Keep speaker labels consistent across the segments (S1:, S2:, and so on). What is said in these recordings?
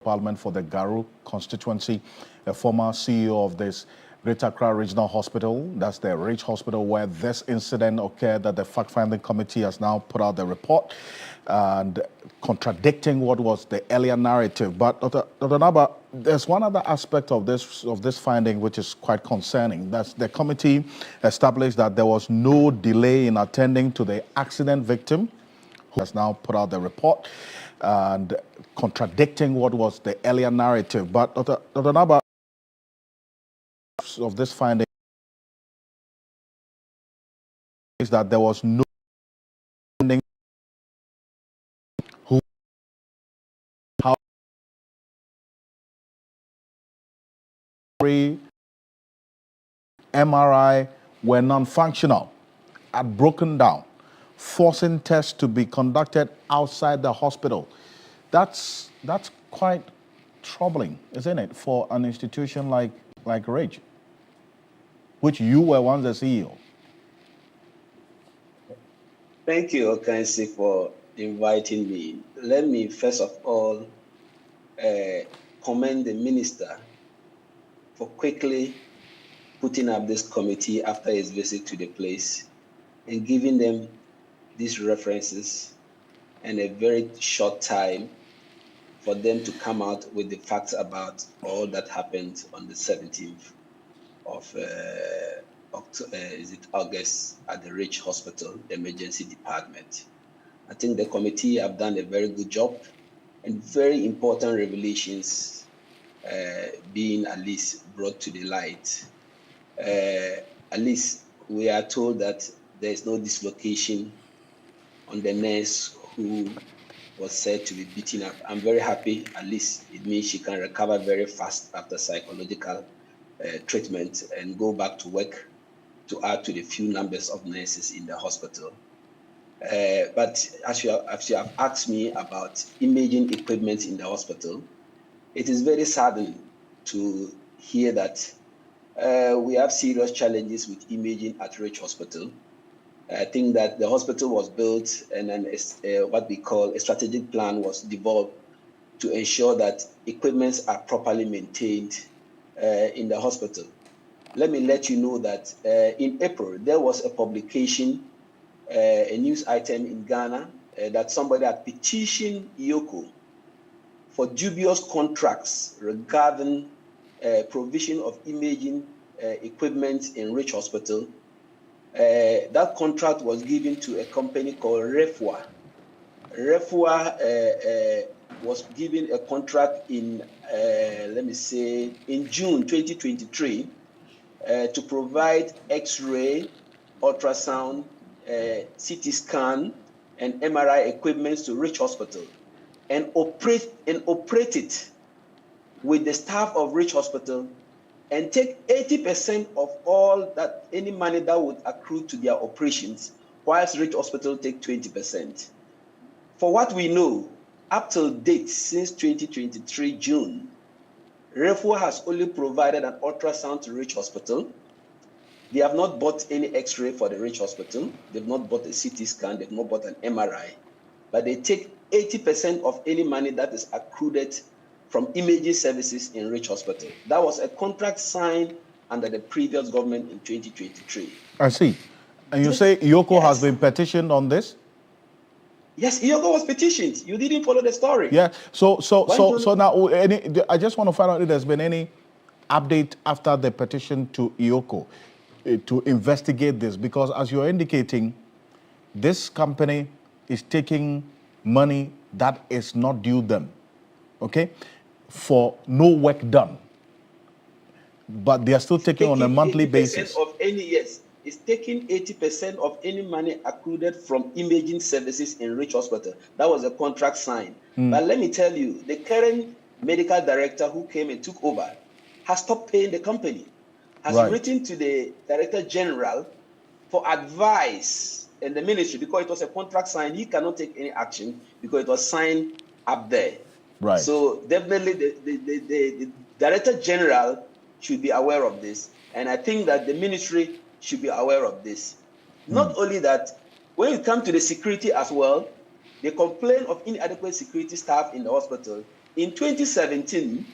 S1: Parliament for the Garu constituency, a former CEO of this Greater Accra Regional Hospital, that's the Ridge Hospital where this incident occurred, that the fact-finding committee has now put out the report and contradicting what was the earlier narrative. But Dr. Anaba, there's one other aspect of this finding which is quite concerning. That's the committee established that there was no delay in attending to the accident victim, who has now put out the report and contradicting what was the earlier narrative. But Dr. Anaba, of this finding is that there was no who how MRI were non-functional, had broken down, forcing tests to be conducted outside the hospital. That's quite troubling, isn't it, for an institution like Ridge, which you were once the CEO?
S2: Thank you, Okansi, for inviting me. Let me first of all commend the minister for quickly putting up this committee after his visit to the place and giving them these references in a very short time for them to come out with the facts about all that happened on the 17th of August at the Ridge Hospital, the emergency department. I think the committee have done a very good job and very important revelations being at least brought to the light. At least we are told that there is no dislocation on the nurse who was said to be beaten up. I'm very happy. At least it means she can recover very fast after psychological treatment and go back to work, to add to the few numbers of nurses in the hospital. But as you have asked me about imaging equipment in the hospital, it is very saddening to hear that we have serious challenges with imaging at Ridge Hospital. I think that the hospital was built and then what we call a strategic plan was developed to ensure that equipments are properly maintained in the hospital. Let me let you know that in April, there was a publication, a news item in Ghana, that somebody had petitioned EOCO for dubious contracts regarding provision of imaging equipment in Ridge Hospital. That contract was given to a company called Refua. Refua was given a contract in, in June 2023 to provide X-ray, ultrasound, CT scan, and MRI equipment to Ridge Hospital and operate it with the staff of Ridge Hospital and take 80% of all that, any money that would accrue to their operations, whilst Ridge Hospital take 20%. For what we know, up till date, since 2023 June, Refua has only provided an ultrasound to Ridge Hospital. They have not bought any X-ray for the Ridge Hospital. They've not bought a CT scan. They've not bought an MRI. But they take 80% of any money that is accrued from imaging services in Ridge Hospital. That was a contract signed under the previous government in 2023.
S1: I see. And you say EOCO has been petitioned on this?
S2: Yes, EOCO was petitioned. You didn't follow the story.
S1: Yeah. So now, I just want to find out if there's been any update after the petition to EOCO to investigate this, because as you're indicating, this company is taking money that is not due them, okay, for no work done, but they are still taking on a monthly basis.
S2: It's taking 80% of any money accrued from imaging services in Ridge Hospital. That was a contract signed. But let me tell you, the current medical director who came and took over has stopped paying the company, has written to the Director General for advice in the ministry, because it was a contract signed. He cannot take any action because it was signed up there.
S1: Right.
S2: So definitely the Director General should be aware of this. And I think that the ministry should be aware of this. Not only that, when it comes to the security as well, they complain of inadequate security staff in the hospital. in 2017,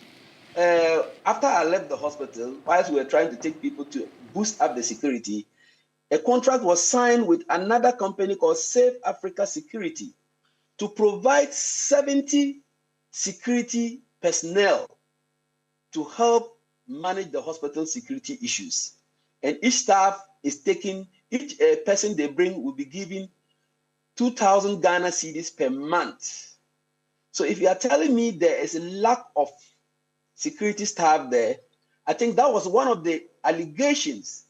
S2: after I left the hospital, whilst we were trying to take people to boost up the security, a contract was signed with another company called Safe Africa Security to provide 70 security personnel to help manage the hospital security issues. And each staff is taking, each person they bring will be given 2,000 Ghana cedis per month. So if you are telling me there is a lack of security staff there, I think that was one of the allegations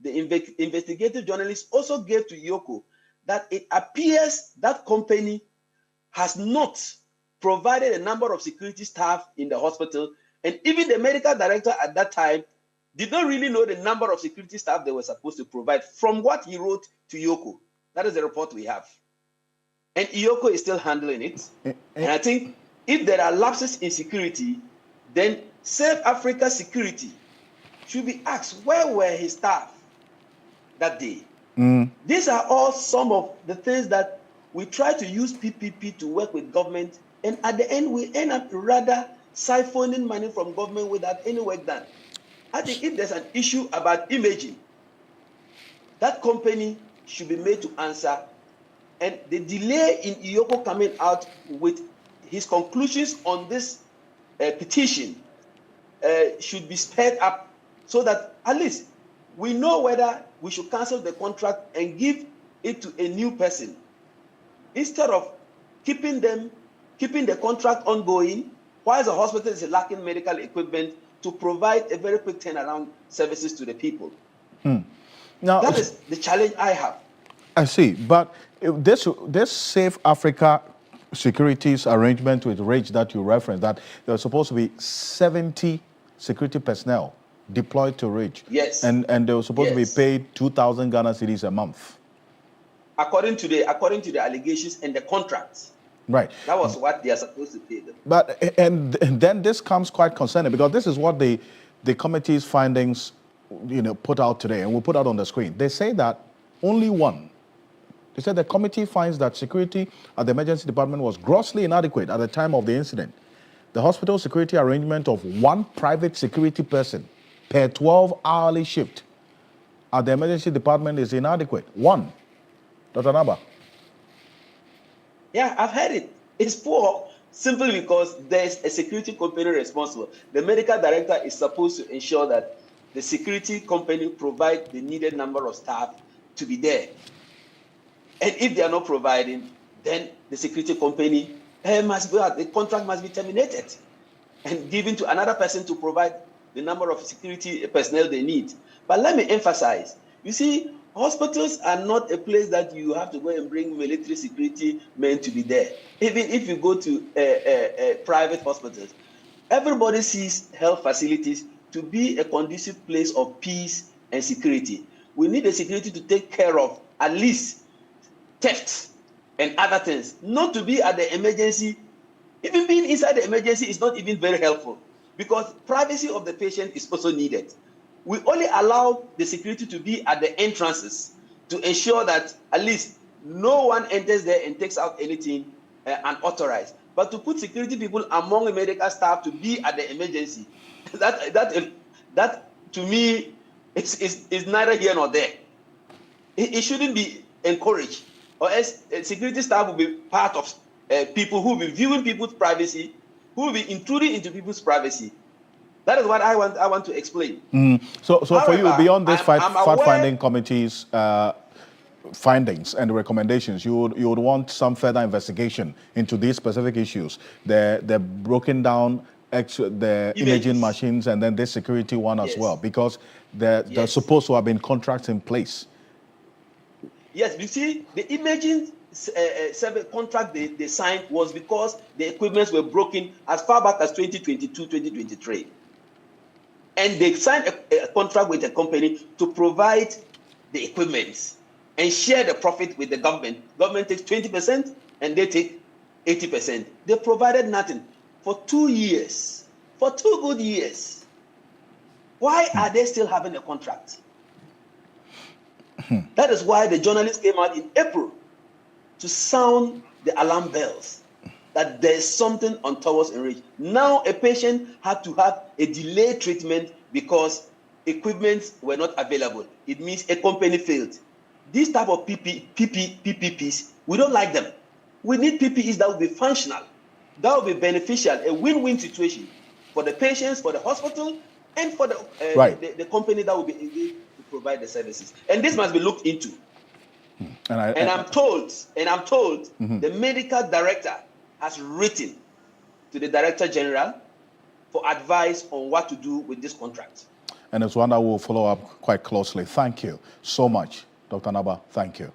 S2: the investigative journalists also gave to EOCO, that it appears that company has not provided a number of security staff in the hospital, and even the medical director at that time did not really know the number of security staff they were supposed to provide from what he wrote to EOCO. That is the report we have. And EOCO is still handling it. And I think if there are lapses in security, then Safe Africa Security should be asked, where were his staff that day? These are all some of the things that we try to use PPP to work with government, and at the end we end up rather siphoning money from government without any work done. I think if there's an issue about imaging, that company should be made to answer, and the delay in EOCO coming out with his conclusions on this petition should be sped up, so that at least we know whether we should cancel the contract and give it to a new person, instead of keeping the contract ongoing while the hospital is lacking medical equipment to provide a very quick turnaround services to the people. Now, that is the challenge I have.
S1: I see, but this Safe Africa Securities arrangement with RAGE that you referenced, that there was supposed to be 70 security personnel deployed to RAGE.
S2: Yes.
S1: And they were supposed to be paid 2,000 Ghana cedis a month. According to
S2: the allegations and the contracts.
S1: Right.
S2: That was what they are supposed to pay them.
S1: But and then this comes quite concerning, because this is what the committee's findings, put out today, and we'll put out on the screen. They say that only one. They said the committee finds that security at the emergency department was grossly inadequate at the time of the incident. The hospital security arrangement of one private security person per 12-hourly shift at the emergency department is inadequate. One. Dr. Anaba.
S2: Yeah, I've heard it. It's poor simply because there's a security company responsible. The medical director is supposed to ensure that the security company provide the needed number of staff to be there. And if they are not providing, then the security company the contract must be terminated and given to another person to provide the number of security personnel they need. But let me emphasize, you see, hospitals are not a place that you have to go and bring military security men to be there. Even if you go to private hospitals, everybody sees health facilities to be a conducive place of peace and security. We need the security to take care of at least theft and other things, not to be at the emergency. Even being inside the emergency is not even very helpful, because privacy of the patient is also needed. We only allow the security to be at the entrances to ensure that at least no one enters there and takes out anything unauthorized. But to put security people among the medical staff to be at the emergency, that to me is neither here nor there. It shouldn't be encouraged, or else security staff will be part of people who will be viewing people's privacy, who will be intruding into people's privacy. That is what I want to explain.
S1: So however, for you, beyond this fact-finding committee's findings and recommendations, you would want some further investigation into these specific issues. The broken down the imaging machines, and then this security one as well, because there's supposed to have been contracts in place.
S2: Yes, you see, the imaging contract they signed was because the equipments were broken as far back as 2022, 2023. And they signed a contract with a company to provide the equipment and share the profit with the government. Government takes 20% and they take 80%. They provided nothing for 2 years, for 2 good years. Why are they still having a contract? That is why the journalists came out in April to sound the alarm bells that there's something untoward in Rich. Now a patient had to have a delayed treatment because equipment were not available. It means a company failed. This type of PPPs, we don't like them. We need PPEs that will be functional, that will be beneficial, a win-win situation for the patients, for the hospital, and for the company that will be able to provide the services. And this must be looked into. And I'm told, the medical director has written to the Director General for advice on what to do with this contract.
S1: And it's one that we'll follow up quite closely. Thank you so much, Dr. Anaba. Thank you.